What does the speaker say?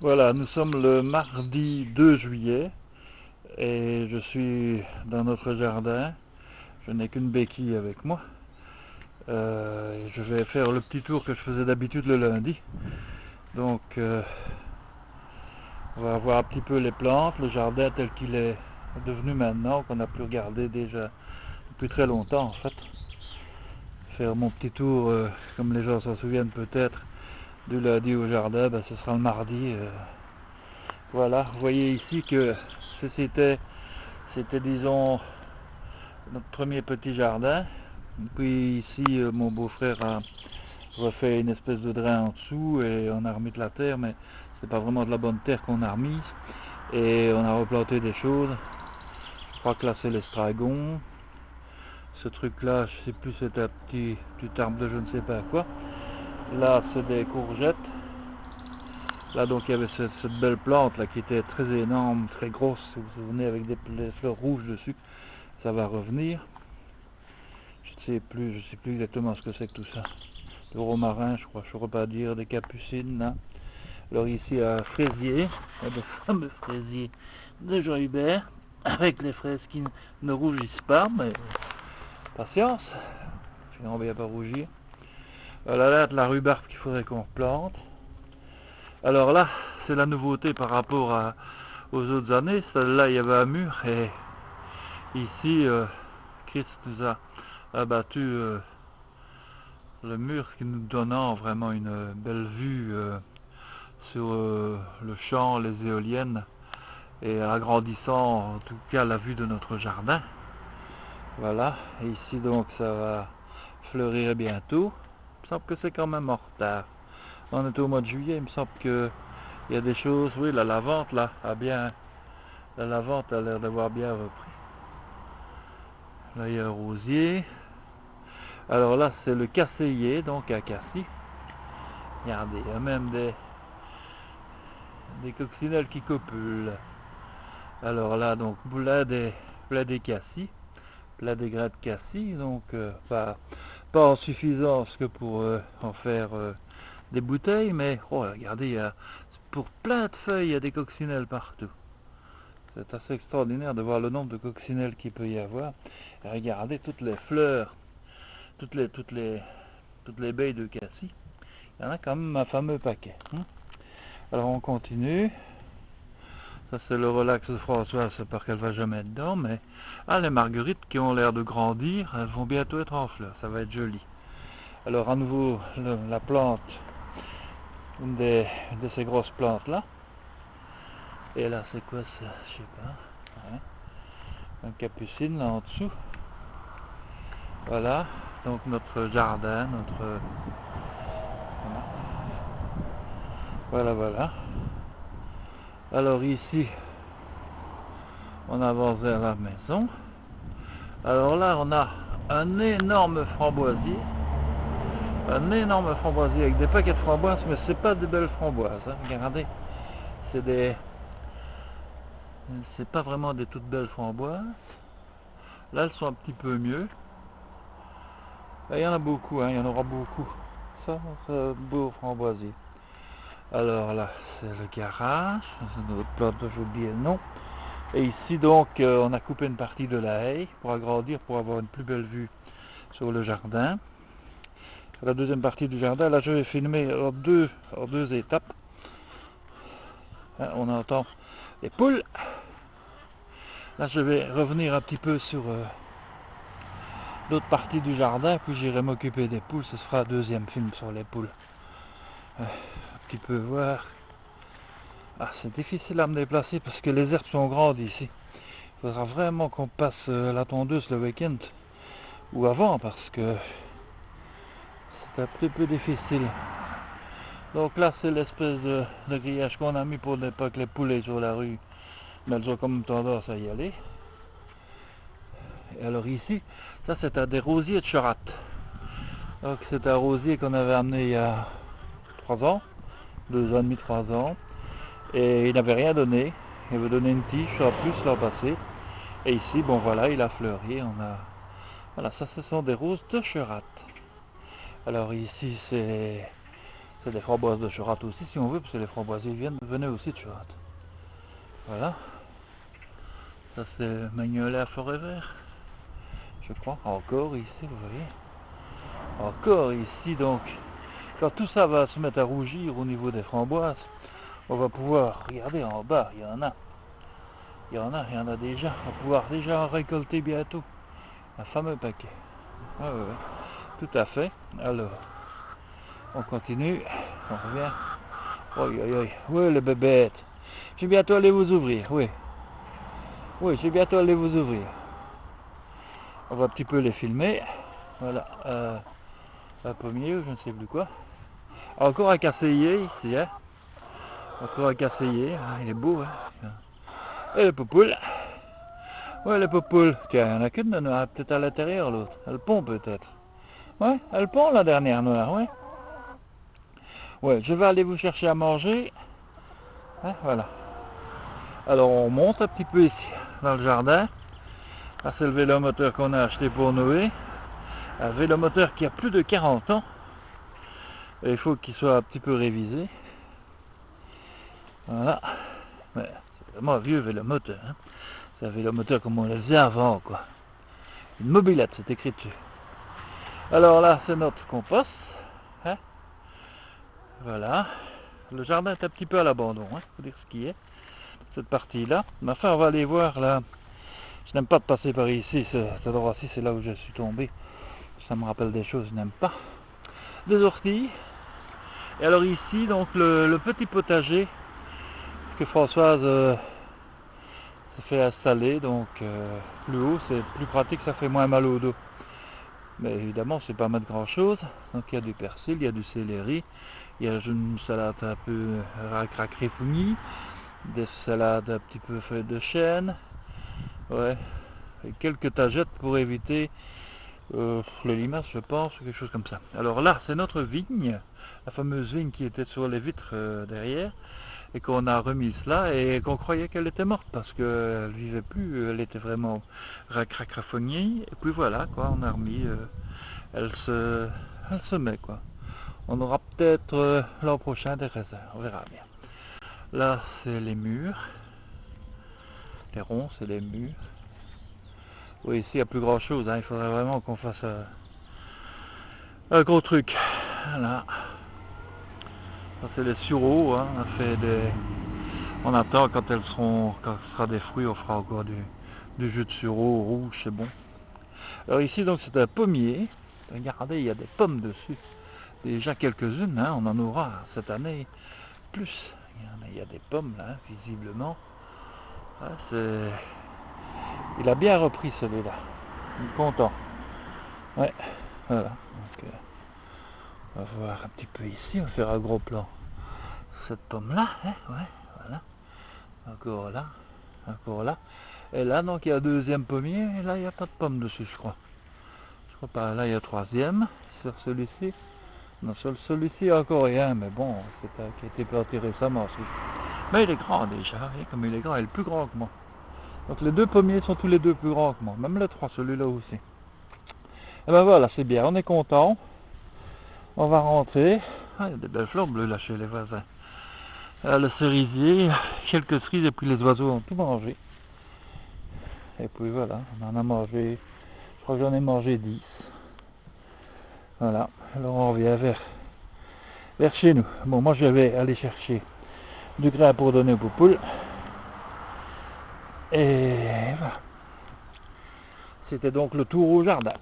Voilà, nous sommes le mardi 2 juillet et je suis dans notre jardin. Je n'ai qu'une béquille avec moi. Et je vais faire le petit tour que je faisais d'habitude le lundi. Donc, on va voir un petit peu les plantes, le jardin tel qu'il est devenu maintenant, qu'on a pu regarder déjà depuis très longtemps en fait. Faire mon petit tour, comme les gens s'en souviennent peut-être, du lundi au jardin, ben, ce sera le mardi. Voilà, vous voyez ici que c'était disons notre premier petit jardin. Puis ici, mon beau-frère a refait une espèce de drain en dessous et on a remis de la terre, mais c'est pas vraiment de la bonne terre qu'on a remise. Et on a replanté des choses. Je crois que là c'est l'estragon. Ce truc-là, je sais plus, c'est un petit arbre de je ne sais pas quoi. Là, c'est des courgettes. Là, donc, il y avait cette belle plante là qui était très énorme, très grosse, si vous vous souvenez, avec des fleurs rouges dessus. Ça va revenir. Je sais plus exactement ce que c'est que tout ça. Le romarin, je crois, je ne saurais pas dire, des capucines, là. Alors ici, un fraisier, le fameux fraisier de Jean Hubert, avec les fraises qui ne rougissent pas, mais patience, sinon on va pas rougir. Voilà là, de la rhubarbe qu'il faudrait qu'on plante. Alors là, c'est la nouveauté par rapport aux autres années. Celle-là, il y avait un mur et ici, Christ nous a abattu le mur qui nous donnant vraiment une belle vue sur le champ, les éoliennes et agrandissant en tout cas la vue de notre jardin. Voilà, et ici donc ça va fleurir bientôt. Il me semble que c'est quand même en retard. On est au mois de juillet, il me semble que il y a des choses, oui, la lavante là la lavante a l'air d'avoir bien repris. Là il y a un rosier. Alors là c'est le casseillier, donc à cassis. Regardez, il y a même des coccinelles qui copulent. Alors là donc plein des cassis, plein des grains de cassis, donc pas en suffisance que pour en faire des bouteilles, mais oh regardez, pour plein de feuilles, il y a des coccinelles partout. C'est assez extraordinaire de voir le nombre de coccinelles qu'il peut y avoir. Et regardez toutes les fleurs, toutes les, toutes les, toutes les baies de cassis. Il y en a quand même un fameux paquet. Alors on continue. Ça c'est le relax de Françoise, c'est parce qu'elle va jamais dedans, mais les marguerites qui ont l'air de grandir, elles vont bientôt être en fleurs, ça va être joli. Alors à nouveau la plante, une de ces grosses plantes là. Et là c'est quoi ça? Je sais pas. Ouais. Une capucine là en dessous. Voilà, donc notre jardin, voilà. Alors ici, on avance vers la maison. Alors là, on a un énorme framboisier. Un énorme framboisier avec des paquets de framboises, mais c'est pas des belles framboises. Hein. Regardez, c'est des... C'est pas vraiment des toutes belles framboises. Là, elles sont un petit peu mieux. Là, il y en a beaucoup, hein, il y en aura beaucoup. Ça, c'est un beau framboisier. Alors là, c'est le garage. C'est une autre plante, j'ai oublié le nom. Et ici, donc, on a coupé une partie de la haie pour agrandir, pour avoir une plus belle vue sur le jardin. La deuxième partie du jardin, là, je vais filmer en deux étapes. Hein, on entend les poules. Là, je vais revenir un petit peu sur l'autre partie du jardin, puis j'irai m'occuper des poules. Ce sera un deuxième film sur les poules. Un petit peu voir. C'est difficile à me déplacer parce que les herbes sont grandes ici. Il faudra vraiment qu'on passe la tondeuse le week-end ou avant parce que c'est un petit peu difficile. Donc là, c'est l'espèce de grillage qu'on a mis pour ne pas que les poulets sur la rue, mais elles ont comme tendance à y aller. Et alors ici, ça c'est un des rosiers de Cherat. Donc c'est un rosier qu'on avait amené il y a 3 ans, 2 ans et demi, 3 ans. Et il n'avait rien donné. Il avait donné une tige en plus l'an passé. Et ici, bon voilà, il a fleuri. Voilà, ça ce sont des roses de Cherat. Alors ici C'est des framboises de Cheratte aussi si on veut, parce que les framboisiers venaient aussi de Cheratte. Voilà. Ça c'est Magnolia Forever, je crois. Encore ici, vous voyez. Encore ici, donc. Quand tout ça va se mettre à rougir au niveau des framboises, on va pouvoir, regardez en bas, il y en a. Il y en a déjà. On va pouvoir déjà en récolter bientôt. Un fameux paquet. Ah ouais, tout à fait. Alors, on continue. On revient. Oui, oui, oui. Oui, les bébêtes. Je vais bientôt aller vous ouvrir, oui. Oui, je vais bientôt aller vous ouvrir. On va un petit peu les filmer. Voilà. Un pommier ou je ne sais plus quoi. Encore un casseillier ici, hein. Encore un casseillier. Ah, il est beau, hein. Et le popoule. Ouais, le popoule. Tiens, il n'y en a qu'une de noire. Peut-être à l'intérieur l'autre. Elle pond peut-être. Ouais, elle pond la dernière noire, ouais. Ouais, je vais aller vous chercher à manger. Hein, voilà. Alors on monte un petit peu ici, dans le jardin. Là, c'est le vélomoteur qu'on a acheté pour Noé. Un vélomoteur qui a plus de 40 ans. Et il faut qu'il soit un petit peu révisé. Voilà. Mais c'est vraiment un vieux vélomoteur. Hein. C'est un vélomoteur comme on le faisait avant, quoi. Une mobilette, c'est écrit dessus. Alors là, c'est notre compost. Hein. Voilà. Le jardin est un petit peu à l'abandon, hein, faut dire ce qui est. Cette partie-là. Mais enfin, on va aller voir là. Je n'aime pas de passer par ici, cet endroit-ci, c'est là où je suis tombé. Ça me rappelle des choses, je n'aime pas. Des orties. Et alors ici, donc le petit potager que Françoise se fait installer, donc plus haut, c'est plus pratique, ça fait moins mal au dos. Mais évidemment, c'est pas mettre grand chose. Donc il y a du persil, il y a du céleri, il y a une salade un peu racracrépounie, des salades un petit peu feuilles de chêne, ouais, et quelques tagettes pour éviter les limaces, je pense, ou quelque chose comme ça. Alors là, c'est notre vigne, la fameuse vigne qui était sur les vitres derrière, et qu'on a remise là, et qu'on croyait qu'elle était morte, parce qu'elle vivait plus, elle était vraiment racracraphoniée, et puis voilà, quoi, on a remis, elle se met, quoi. On aura peut-être l'an prochain des raisins, on verra bien. Là, c'est les murs, les ronds, c'est les murs. Oui, ici, il n'y a plus grand chose, hein. Il faudrait vraiment qu'on fasse un gros truc. Voilà. Ça, c'est les sureaux, hein. On attend quand quand ce sera des fruits, on fera encore du jus de sureau rouge, c'est bon. Alors ici, donc, c'est un pommier. Regardez, il y a des pommes dessus. Déjà quelques-unes, hein. On en aura cette année plus. Il y a des pommes, là, hein, visiblement. Ah, il a bien repris celui-là. Il est content. Ouais, voilà. Donc, on va voir un petit peu ici, on va faire un gros plan sur cette pomme-là. Hein, ouais, voilà. Encore là, encore là. Et là, donc, il y a un deuxième pommier, et là, il n'y a pas de pomme dessus, je crois. Je crois pas. Là, il y a un troisième, sur celui-ci. Non, sur celui-ci, il n'y a encore rien, mais bon, c'est un qui a été planté récemment, celui-ci. Mais il est grand déjà, vous voyez, comme il est grand, il est plus grand que moi. Donc les deux pommiers sont tous les deux plus grands que moi, même le 3, celui-là aussi. Et ben voilà, c'est bien, on est content. On va rentrer. Ah, il y a des belles fleurs bleues là chez les voisins. Le cerisier, quelques cerises et puis les oiseaux ont tout mangé. Et puis voilà, on en a mangé, je crois que j'en ai mangé 10. Voilà, alors on revient vers chez nous. Bon, moi je vais aller chercher du grain pour donner aux poules. Et voilà. C'était donc le tour au jardin.